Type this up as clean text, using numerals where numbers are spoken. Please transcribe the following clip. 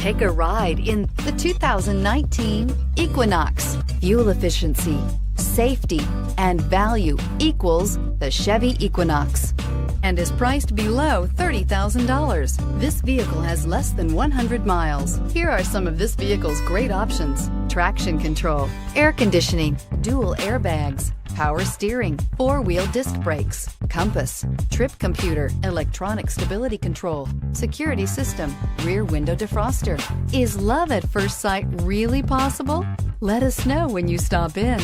Take a ride in the 2019 Equinox. Fuel efficiency, safety, and value equals the Chevy Equinox and is priced below $30,000. This vehicle has less than 100 miles. Here are some of this vehicle's great options: traction control, air conditioning, dual airbags, power steering, four-wheel disc brakes, compass, trip computer, electronic stability control, security system, rear window defroster. Is love at first sight really possible? Let us know when you stop in.